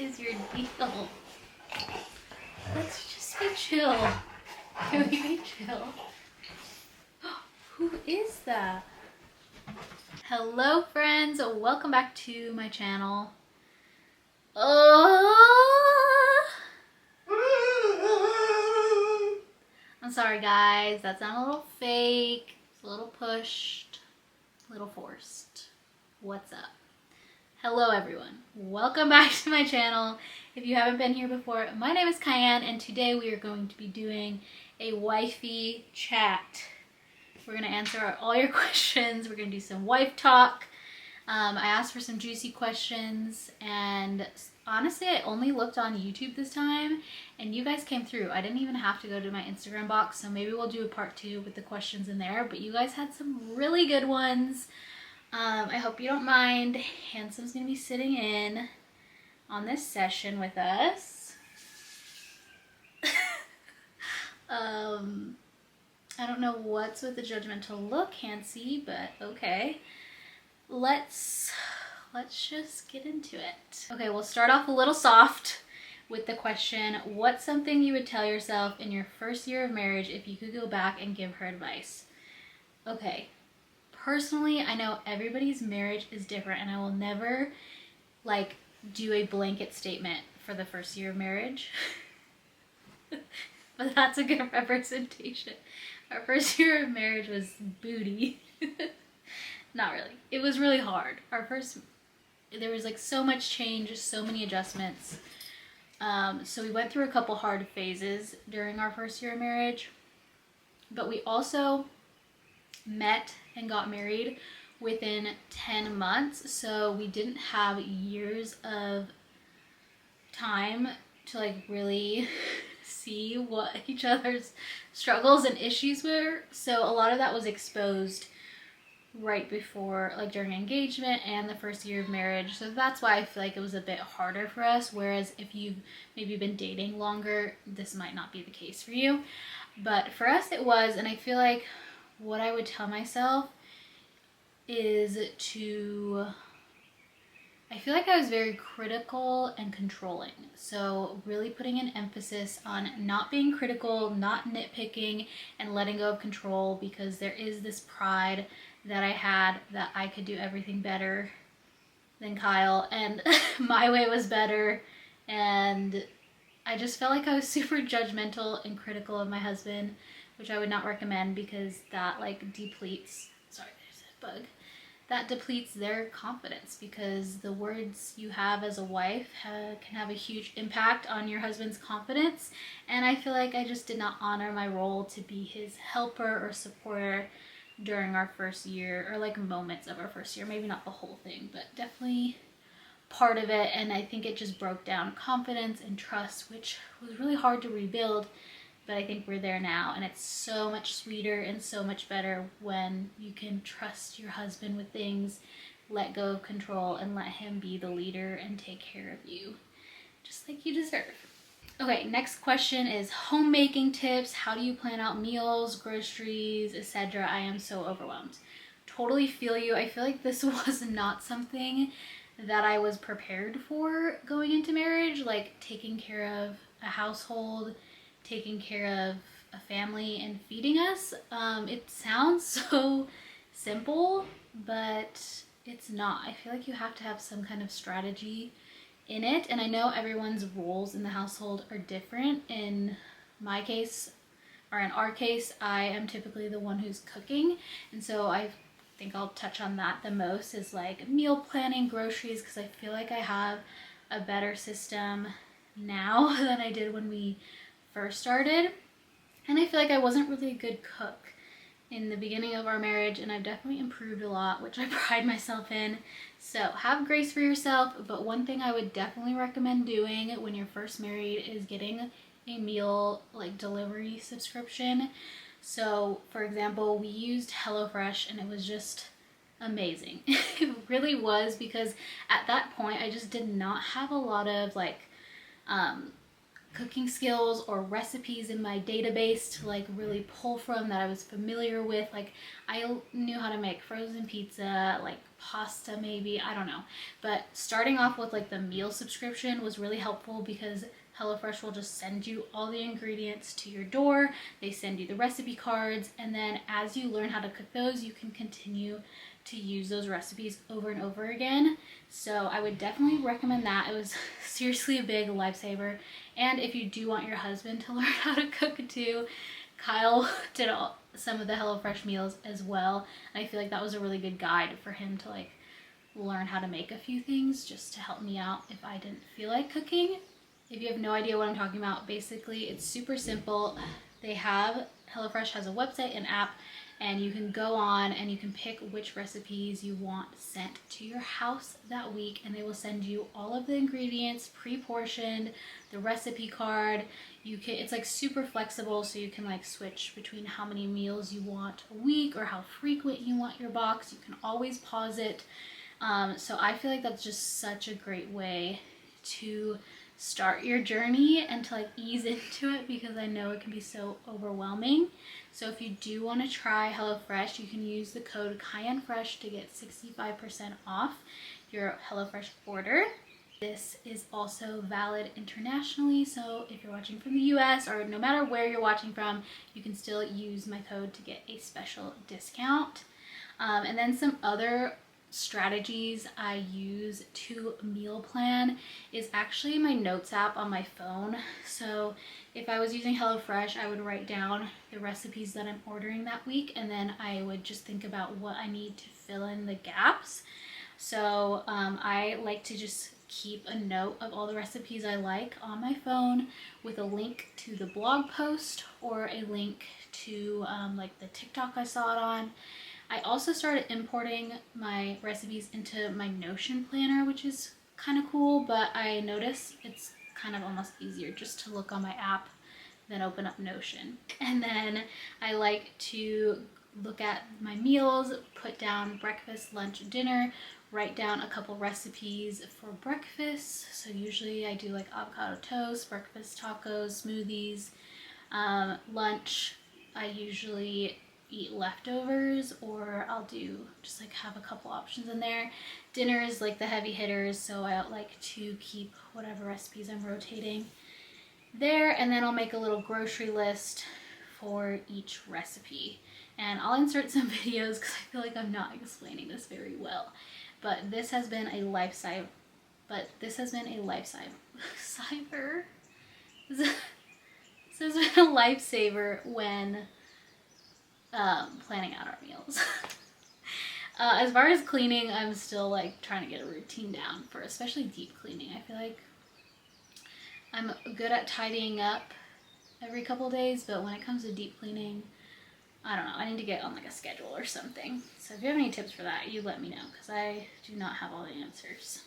is your deal? Let's just be chill. Can we be chill? Who is that? Hello friends, welcome back to my channel. I'm sorry guys, that sounded a little fake, it's a little pushed, a little forced. What's up? Hello everyone, welcome back to my channel. If you haven't been here before, my name is Kian and today we are going to be doing a wifey chat. We're going to answer all your questions. We're going to do some wife talk. I asked for some juicy questions and honestly I only looked on YouTube this time and you guys came through. I didn't even have to go to my Instagram box, so maybe we'll do a part 2 with the questions in there, but you guys had some really good ones. I hope you don't mind. Handsome's going to be sitting in on this session with us. I don't know what's with the judgmental look, Hansie, but okay. Let's just get into it. Okay, we'll start off a little soft with the question, what's something you would tell yourself in your first year of marriage if you could go back and give her advice? Okay, personally, I know everybody's marriage is different and I will never like do a blanket statement for the first year of marriage. But that's a good representation. Our first year of marriage was booty. Not really. It was really hard. There was like so much change, so many adjustments. So we went through a couple hard phases during our first year of marriage. But we also met and got married within 10 months. So we didn't have years of time to like really see what each other's struggles and issues were. So a lot of that was exposed right before, like during engagement and the first year of marriage. So that's why I feel like it was a bit harder for us. Whereas if you've maybe been dating longer, this might not be the case for you. But for us it was, and I feel like what I would tell myself is I feel like I was very critical and controlling. So really putting an emphasis on not being critical, not nitpicking, and letting go of control, because there is this pride that I had that I could do everything better than Kyle and my way was better. And I just felt like I was super judgmental and critical of my husband, which I would not recommend because that like depletes, sorry, there's a bug. That depletes their confidence, because the words you have as a wife can have a huge impact on your husband's confidence. And I feel like I just did not honor my role to be his helper or supporter during our first year, or like moments of our first year. Maybe not the whole thing, but definitely part of it. And I think it just broke down confidence and trust, which was really hard to rebuild. But I think we're there now, and it's so much sweeter and so much better when you can trust your husband with things, let go of control, and let him be the leader and take care of you, just like you deserve. Okay, next question is homemaking tips. How do you plan out meals, groceries, etc.? I am so overwhelmed. Totally feel you. I feel like this was not something that I was prepared for going into marriage, like taking care of a household, taking care of a family and feeding us. It sounds so simple, but it's not. I feel like you have to have some kind of strategy in it, and I know everyone's roles in the household are different. In my case, or in our case, I am typically the one who's cooking, and so I think I'll touch on that the most, is like meal planning, groceries, because I feel like I have a better system now than I did when we first started. And I feel like I wasn't really a good cook in the beginning of our marriage, and I've definitely improved a lot, which I pride myself in. So have grace for yourself. But one thing I would definitely recommend doing when you're first married is getting a meal like delivery subscription. So for example, we used HelloFresh and it was just amazing. It really was, because at that point I just did not have a lot of like cooking skills or recipes in my database to like really pull from that I was familiar with. Like I knew how to make frozen pizza, like pasta maybe, I don't know. But starting off with like the meal subscription was really helpful because HelloFresh will just send you all the ingredients to your door. They send you the recipe cards, and then as you learn how to cook those, you can continue to use those recipes over and over again. So I would definitely recommend that. It was seriously a big lifesaver. And if you do want your husband to learn how to cook too, Kyle did some of the HelloFresh meals as well. And I feel like that was a really good guide for him to like learn how to make a few things just to help me out if I didn't feel like cooking. If you have no idea what I'm talking about, basically it's super simple. HelloFresh has a website and app, and you can go on and you can pick which recipes you want sent to your house that week, and they will send you all of the ingredients pre-portioned, the recipe card. It's like super flexible, so you can like switch between how many meals you want a week or how frequent you want your box. You can always pause it. So I feel like that's just such a great way to start your journey and to like ease into it, because I know it can be so overwhelming. So if you do want to try HelloFresh, you can use the code KianFresh to get 65% off your HelloFresh order. This is also valid internationally, so if you're watching from the US or no matter where you're watching from, you can still use my code to get a special discount. And then some other strategies I use to meal plan is actually my notes app on my phone. So if I was using HelloFresh, I would write down the recipes that I'm ordering that week, and then I would just think about what I need to fill in the gaps. So I like to just keep a note of all the recipes I like on my phone with a link to the blog post or a link to like the TikTok I saw it on. I also started importing my recipes into my Notion planner, which is kind of cool, but I notice it's kind of almost easier just to look on my app than open up Notion. And then I like to look at my meals, put down breakfast, lunch, dinner, write down a couple recipes for breakfast. So usually I do like avocado toast, breakfast tacos, smoothies. Lunch, I usually eat leftovers, or I'll do just like have a couple options in there. Dinner is like the heavy hitters, so I like to keep whatever recipes I'm rotating there, and then I'll make a little grocery list for each recipe. And I'll insert some videos because I feel like I'm not explaining this very well. But this has been a lifesaver. This has been a lifesaver when planning out our meals. As far as cleaning, I'm still like trying to get a routine down for especially deep cleaning. I feel like I'm good at tidying up every couple days, but when it comes to deep cleaning, I don't know. I need to get on like a schedule or something. So if you have any tips for that, you let me know, because I do not have all the answers.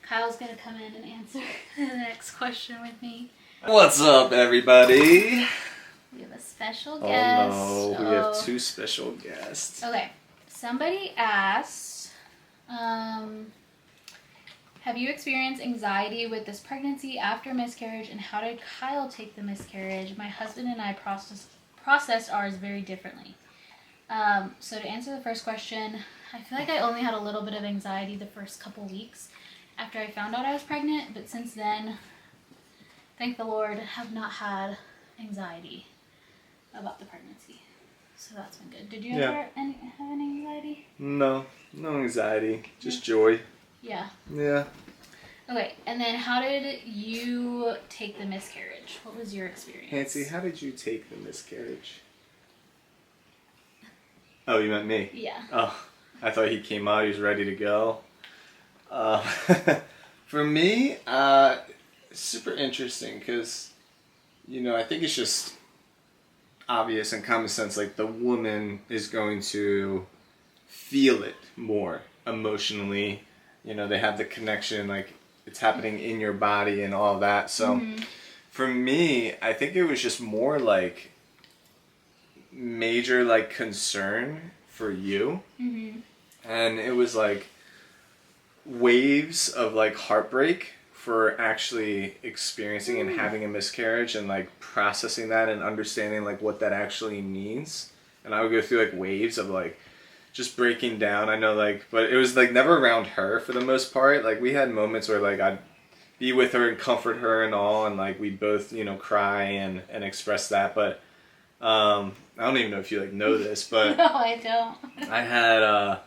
Kyle's gonna come in and answer the next question with me. What's up, everybody? We have a special guest. Oh no, we have two special guests. Okay, somebody asked, have you experienced anxiety with this pregnancy after miscarriage, and how did Kyle take the miscarriage? My husband and I processed ours very differently. So to answer the first question, I feel like I only had a little bit of anxiety the first couple weeks after I found out I was pregnant, but since then, thank the Lord, have not had anxiety about the pregnancy. So that's been good. Did you ever have any anxiety? No anxiety, just joy. Yeah. Yeah. Okay, and then how did you take the miscarriage? What was your experience? Nancy, how did you take the miscarriage? Oh, you meant me? Yeah. Oh, I thought he came out, he was ready to go. For me, super interesting, because, I think it's just obvious and common sense, like the woman is going to feel it more emotionally. They have the connection, like it's happening in your body and all that. So for me, I think it was just more like major like concern for you. And it was like waves of like heartbreak for actually experiencing and having a miscarriage, and like processing that and understanding like what that actually means. And I would go through like waves of like just breaking down. I know, like, but it was like never around her for the most part. Like we had moments where like I'd be with her and comfort her and all, and like we both, you know, cry and express that. But I don't even know if you like know this, but No, I don't. I had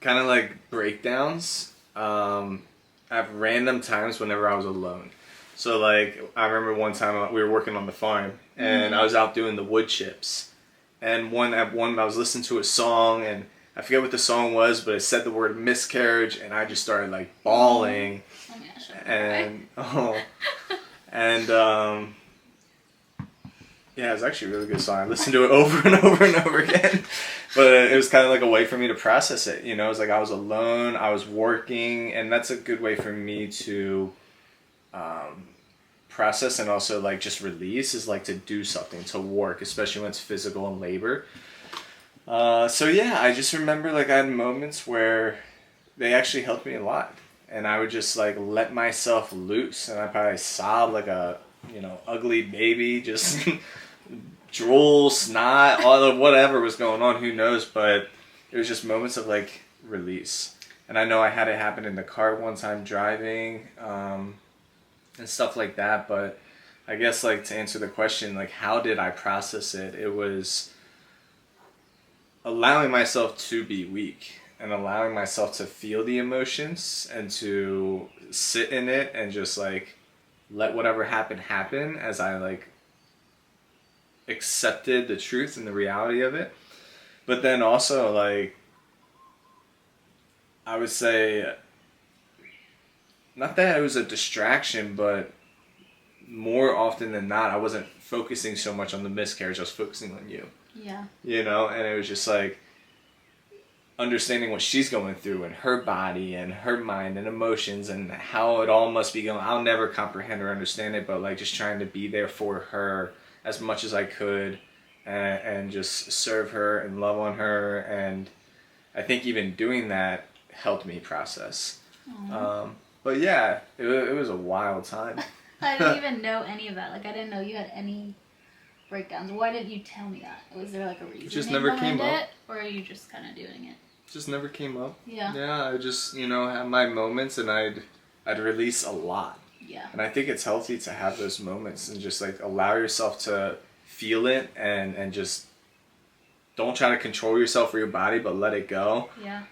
kind of like breakdowns at random times whenever I was alone. So like I remember one time we were working on the farm and I was out doing the wood chips, and at one I was listening to a song and I forget what the song was, but it said the word miscarriage and I just started like bawling. Oh my gosh, And and yeah, it was actually a really good song. I listened to it over and over and over again, but it was kind of like a way for me to process it. You know, it was like I was alone, I was working, and that's a good way for me to process and also like just release, is like to do something, to work, especially when it's physical and labor. So yeah, I just remember like I had moments where they actually helped me a lot. And I would just like let myself loose, and I'd probably sob like a, you know, ugly baby, just drool, snot, all of whatever was going on, who knows, but it was just moments of like release. And I know I had it happen in the car one time driving, and stuff like that, but I guess like to answer the question, like how did I process it? It was allowing myself to be weak and allowing myself to feel the emotions and to sit in it and just like let whatever happen as I like accepted the truth and the reality of it. But then also like I would say not that it was a distraction, but more often than not I wasn't focusing so much on the miscarriage, I was focusing on you. Yeah. You know, and it was just like understanding what she's going through and her body and her mind and emotions and how it all must be going. I'll never comprehend or understand it, but like just trying to be there for her as much as I could, and just serve her and love on her. And I think even doing that helped me process. But yeah, it was a wild time. I didn't even know any of that. Like, I didn't know you had any breakdowns. Why didn't you tell me that? Was there like a reason just never behind came it? up. Or are you just kind of doing it? Just never came up. Yeah. Yeah, I just, you know, had my moments and I'd release a lot. Yeah. And I think it's healthy to have those moments and just like allow yourself to feel it and just don't try to control yourself or your body, but let it go. Yeah.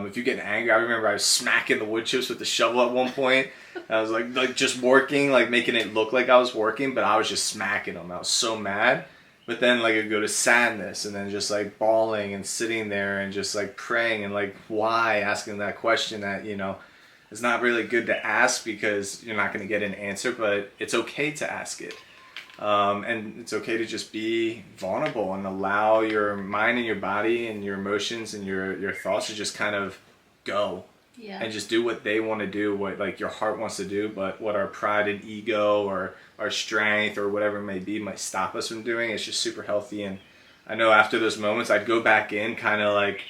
If you get angry, I remember I was smacking the wood chips with the shovel at one point. I was like just working, like making it look like I was working, but I was just smacking them. I was so mad. But then like it'd go to sadness and then just like bawling and sitting there and just like praying and like why, asking that question that, you know, is not really good to ask because you're not going to get an answer, but it's okay to ask it. And it's okay to just be vulnerable and allow your mind and your body and your emotions and your thoughts to just kind of go. Yeah. And just do what they want to do, what like your heart wants to do, but what our pride and ego or our strength or whatever it may be might stop us from doing. It's just super healthy. And I know after those moments I'd go back in kind of like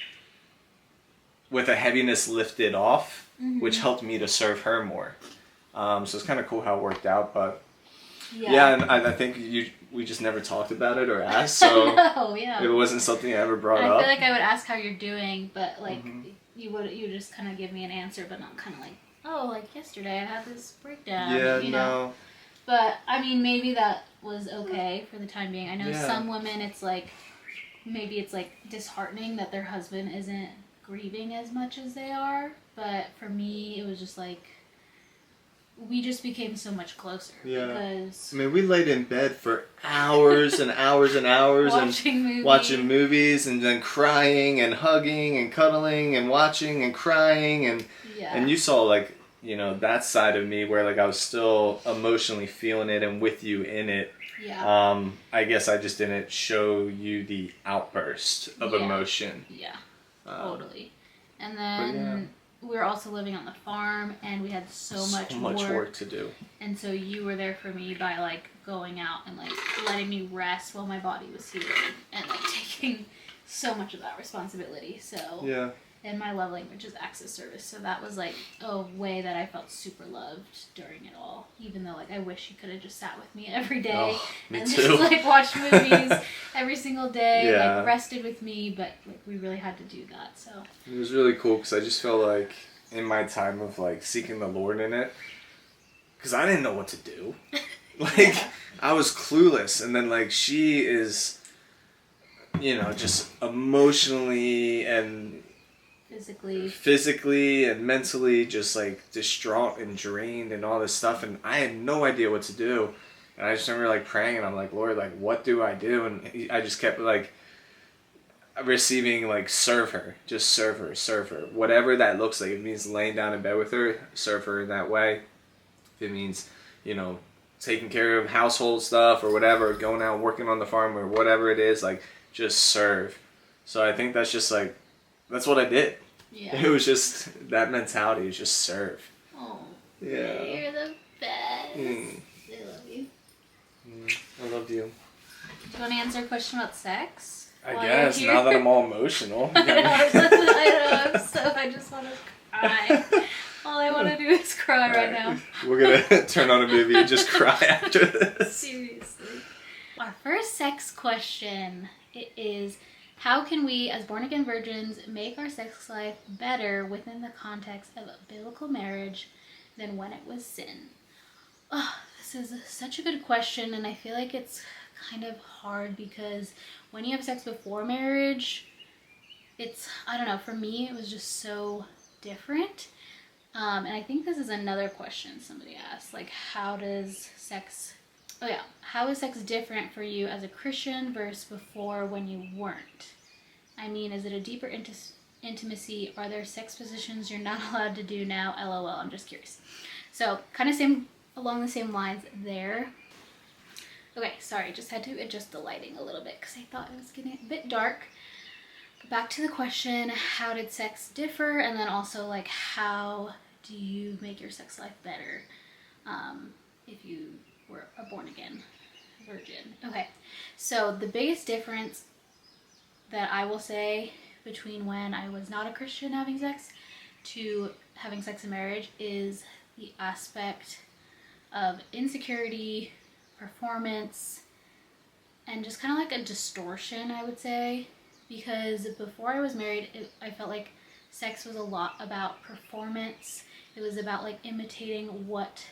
with a heaviness lifted off, which helped me to serve her more. So it's kind of cool how it worked out, but yeah, and I think we just never talked about it or asked, so No, yeah. it wasn't something I ever brought I up. feel like I would ask how you're doing, but like you would just kind of give me an answer, but not kind of like, oh, like yesterday I had this breakdown. Yeah, you know? But I mean, maybe that was okay for the time being. I know some women, it's like maybe it's like disheartening that their husband isn't grieving as much as they are. But for me, it was just like we just became so much closer. Yeah. Because I mean, we laid in bed for hours and hours and hours watching movies and then crying and hugging and cuddling and watching and crying and you saw like, you know, that side of me where like I was still emotionally feeling it and with you in it. Yeah. I guess I just didn't show you the outburst of emotion. Yeah. Totally. And then we were also living on the farm, and we had so much work to do. And so you were there for me by like going out and like letting me rest while my body was healing, and like taking so much of that responsibility. So And my love language is acts of service. So that was like a way that I felt super loved during it all. Even though like I wish he could have just sat with me every day Me and too. just like watched movies every single day, Yeah. like rested with me. But like we really had to do that. So It was really cool because I just felt like in my time of like seeking the Lord in it, because I didn't know what to do. Like Yeah. I was clueless, and then like she is, just emotionally and physically and mentally just like distraught and drained and all this stuff, and I had no idea what to do. And I just remember like praying, and I'm like, Lord, like what do I do? And I just kept like receiving like serve her, just serve her, whatever that looks like. If it means laying down in bed with her, serve her in that way. If it means taking care of household stuff or whatever, going out working on the farm or whatever it is, like just serve. So I think that's just like that's what I did. yeah. It was just that mentality, is just serve. Oh, Yeah. you're the best. Mm. I love you. I love you. Do you want to answer a question about sex? I while guess you're now that here? I'm all emotional. I know. I just want to cry. All I want to do is cry right now. We're gonna turn on a movie and just cry after this. Seriously. Our first sex question is, how can we as born again virgins make our sex life better within the context of a biblical marriage than when it was sin? Oh, this is such a good question, and I feel like it's kind of hard because when you have sex before marriage, I don't know, for me it was just so different. And I think this is another question somebody asked, like how is sex different for you as a Christian versus before when you weren't? I mean, is it a deeper intimacy? Are there sex positions you're not allowed to do now? LOL, I'm just curious. So kind of along the same lines there. Okay, sorry, just had to adjust the lighting a little bit because I thought it was getting a bit dark. But back to the question, how did sex differ? And then also like how do you make your sex life better if you were a born again virgin? Okay, so the biggest difference that I will say between when I was not a Christian having sex to having sex in marriage is the aspect of insecurity, performance, and just kind of like a distortion, I would say. Because before I was married, I felt like sex was a lot about performance. It was about like imitating what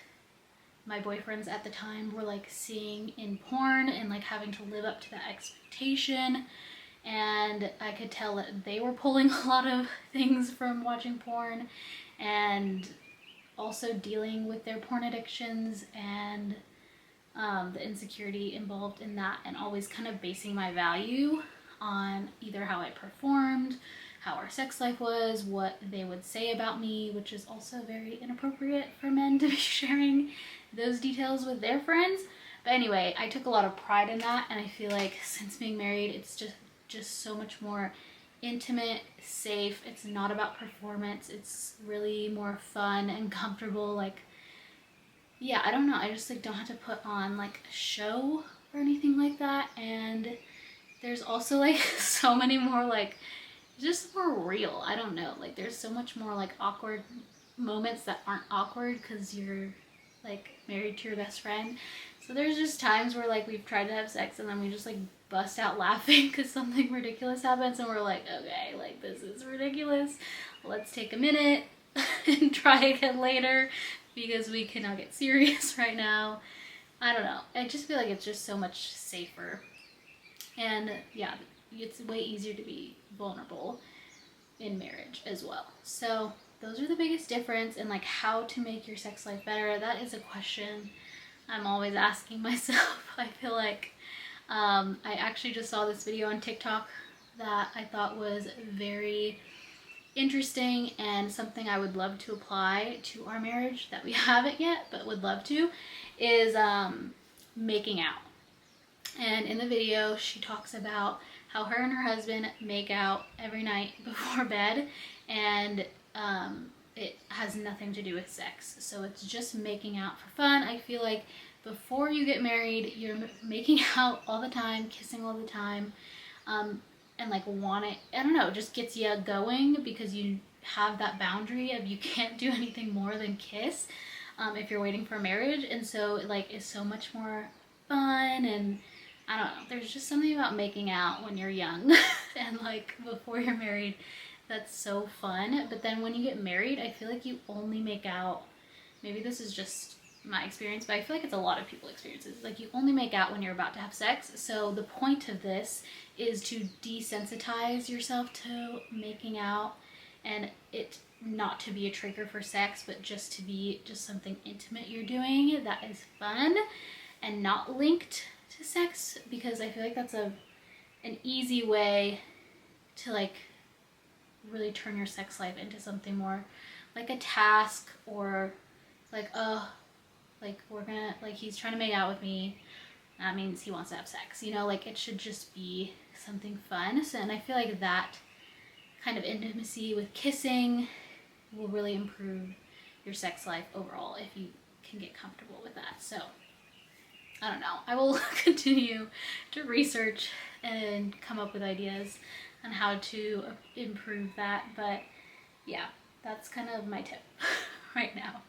my boyfriends at the time were like seeing in porn and like having to live up to that expectation. And I could tell that they were pulling a lot of things from watching porn and also dealing with their porn addictions and the insecurity involved in that, and always kind of basing my value on either how I performed, how our sex life was, what they would say about me, which is also very inappropriate for men to be sharing those details with their friends. But anyway, I took a lot of pride in that, and I feel like since being married, it's just so much more intimate, safe. It's not about performance. It's really more fun and comfortable. Like, yeah, I don't know. I just like don't have to put on like a show or anything like that. And there's also like so many more like just more real. I don't know. Like there's so much more like awkward moments that aren't awkward because you're like married to your best friend. So there's just times where like we've tried to have sex and then we just like bust out laughing because something ridiculous happens and we're like, okay, like this is ridiculous. Let's take a minute and try again later because we cannot get serious right now. I don't know. I just feel like it's just so much safer. And yeah, it's way easier to be vulnerable in marriage as well. So those are the biggest difference, and like how to make your sex life better. That is a question I'm always asking myself. I feel like I actually just saw this video on TikTok that I thought was very interesting and something I would love to apply to our marriage that we haven't yet but would love to, is making out. And in the video she talks about how her and her husband make out every night before bed, and it has nothing to do with sex. So it's just making out for fun. I feel like before you get married, you're making out all the time, kissing all the time. and like want it, I don't know, just gets you going because you have that boundary of you can't do anything more than kiss if you're waiting for marriage. And so like it's so much more fun. And I don't know, there's just something about making out when you're young and like before you're married that's so fun. But then when you get married, I feel like you only make out, maybe this is just my experience, but I feel like it's a lot of people's experiences, like you only make out when you're about to have sex. So the point of this is to desensitize yourself to making out, and it not to be a trigger for sex, but just to be just something intimate you're doing that is fun and not linked to sex, because I feel like that's an easy way to like really turn your sex life into something more like a task, or like, oh, like we're gonna, like he's trying to make out with me, that means he wants to have sex, you know, like it should just be something fun. So, and I feel like that kind of intimacy with kissing will really improve your sex life overall if you can get comfortable with that. So I don't know, I will continue to research and come up with ideas on how to improve that. But yeah, that's kind of my tip right now.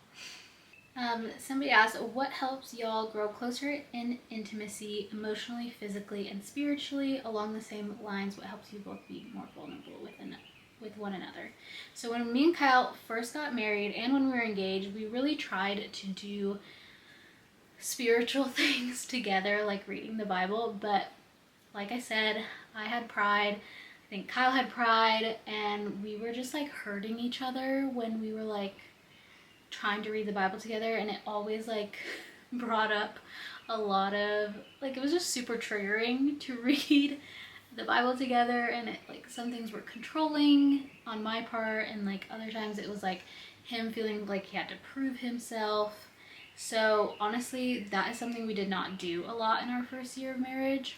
Somebody asked, what helps y'all grow closer in intimacy, emotionally, physically, and spiritually? Along the same lines, what helps you both be more vulnerable with one another? So when me and Kyle first got married and when we were engaged, we really tried to do spiritual things together, like reading the Bible. But like I said, I had pride, I think Kyle had pride, and we were just like hurting each other when we were like trying to read the Bible together. And it always like brought up a lot of, like, it was just super triggering to read the Bible together. And it, like, some things were controlling on my part, and like other times it was like him feeling like he had to prove himself. So honestly, that is something we did not do a lot in our first year of marriage,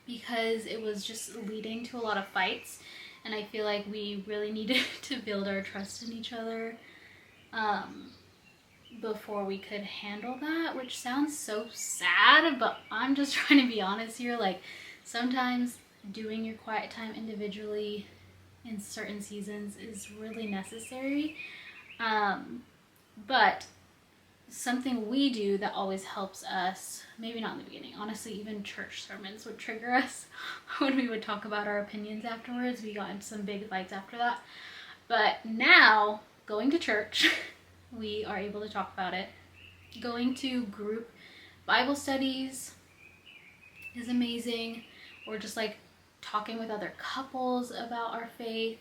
because it was just leading to a lot of fights. And I feel like we really needed to build our trust in each other before we could handle that, which sounds so sad, but I'm just trying to be honest here. Like, sometimes doing your quiet time individually in certain seasons is really necessary. But something we do that always helps us, maybe not in the beginning, honestly, even church sermons would trigger us when we would talk about our opinions afterwards. We got into some big fights after that. But now, going to church, we are able to talk about it. Going to group Bible studies is amazing, or just like talking with other couples about our faith.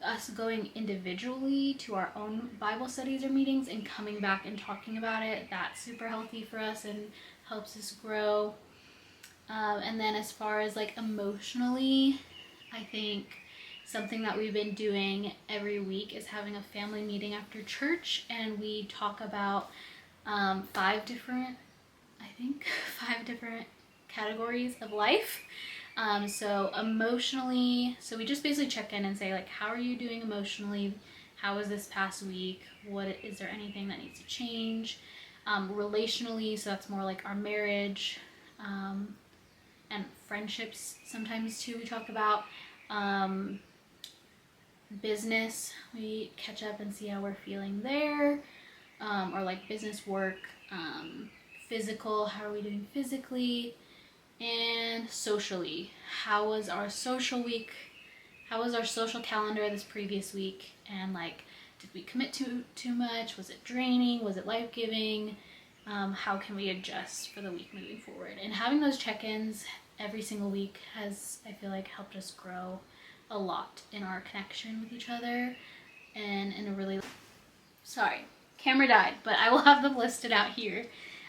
Us going individually to our own Bible studies or meetings and coming back and talking about it, that's super healthy for us and helps us grow. And then as far as like emotionally, I think something that we've been doing every week is having a family meeting after church, and we talk about 5 different categories of life. So emotionally, so we just basically check in and say, like, how are you doing emotionally? How was this past week? Is there anything that needs to change? Relationally, so that's more like our marriage, and friendships sometimes too we talk about. Business, we catch up and see how we're feeling there, or like business work. Physical, how are we doing physically? And socially, how was our social week? How was our social calendar this previous week? And like, did we commit to too much? Was it draining? Was it life-giving? How can we adjust for the week moving forward? And having those check-ins every single week has, I feel like, helped us grow a lot in our connection with each other, and in a really, sorry, camera died, but I will have them listed out here.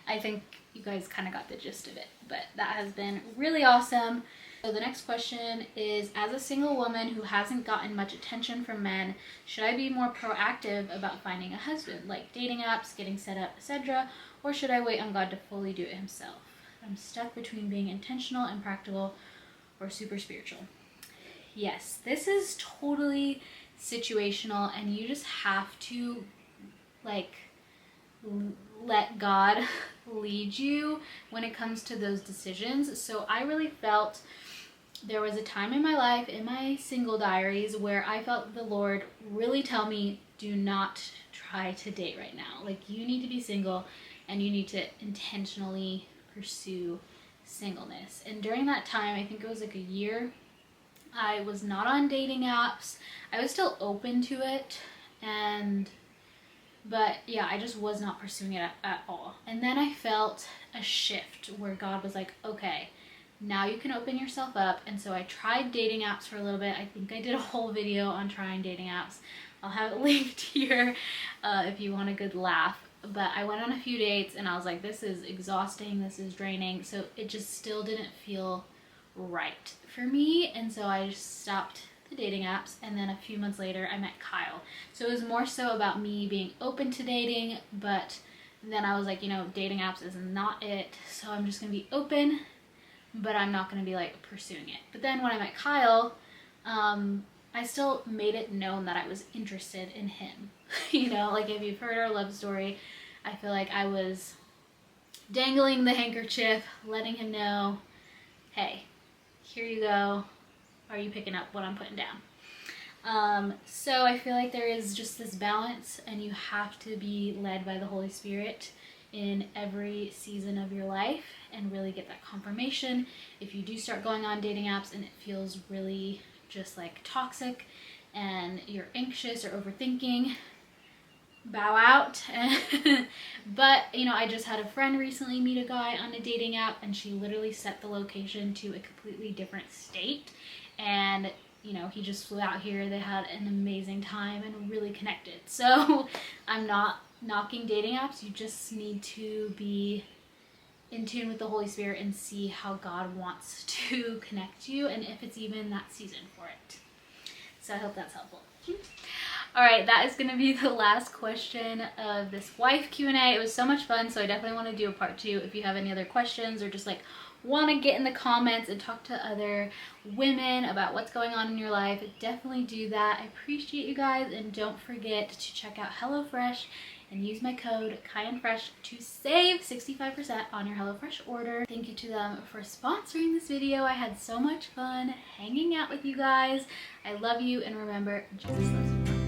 I think you guys kind of got the gist of it, but that has been really awesome. So the next question is, as a single woman who hasn't gotten much attention from men, should I be more proactive about finding a husband, like dating apps, getting set up, etc., or should I wait on God to fully do it himself? I'm stuck between being intentional and practical, or super spiritual. Yes, this is totally situational, and you just have to like let God lead you when it comes to those decisions. So I really felt there was a time in my life, in my single diaries, where I felt the Lord really tell me, do not try to date right now. Like, you need to be single and you need to intentionally pursue singleness. And during that time, I think it was like a year, I was not on dating apps. I was still open to it, but yeah, I just was not pursuing it at all. And then I felt a shift where God was like, okay, now you can open yourself up. And so I tried dating apps for a little bit. I think I did a whole video on trying dating apps. I'll have it linked here if you want a good laugh. But I went on a few dates and I was like, this is exhausting, this is draining. So it just still didn't feel right for me. And so I just stopped the dating apps. And then a few months later, I met Kyle. So it was more so about me being open to dating. But then I was like, you know, dating apps is not it. So I'm just going to be open, but I'm not going to be like pursuing it. But then when I met Kyle, I still made it known that I was interested in him. You know, like if you've heard our love story, I feel like I was dangling the handkerchief, letting him know, hey, here you go. Are you picking up what I'm putting down? So I feel like there is just this balance, and you have to be led by the Holy Spirit in every season of your life and really get that confirmation. If you do start going on dating apps and it feels really just like toxic and you're anxious or overthinking, bow out. But you know, I just had a friend recently meet a guy on a dating app, and she literally set the location to a completely different state, and you know, he just flew out here. They had an amazing time and really connected. So I'm not knocking dating apps. You just need to be in tune with the Holy Spirit and see how God wants to connect you, and if it's even that season for it. So I hope that's helpful. All right, that is going to be the last question of this wife Q&A. It was so much fun, so I definitely want to do a part 2. If you have any other questions or just like want to get in the comments and talk to other women about what's going on in your life, definitely do that. I appreciate you guys, and don't forget to check out HelloFresh and use my code KianFresh to save 65% on your HelloFresh order. Thank you to them for sponsoring this video. I had so much fun hanging out with you guys. I love you, and remember, Jesus loves you.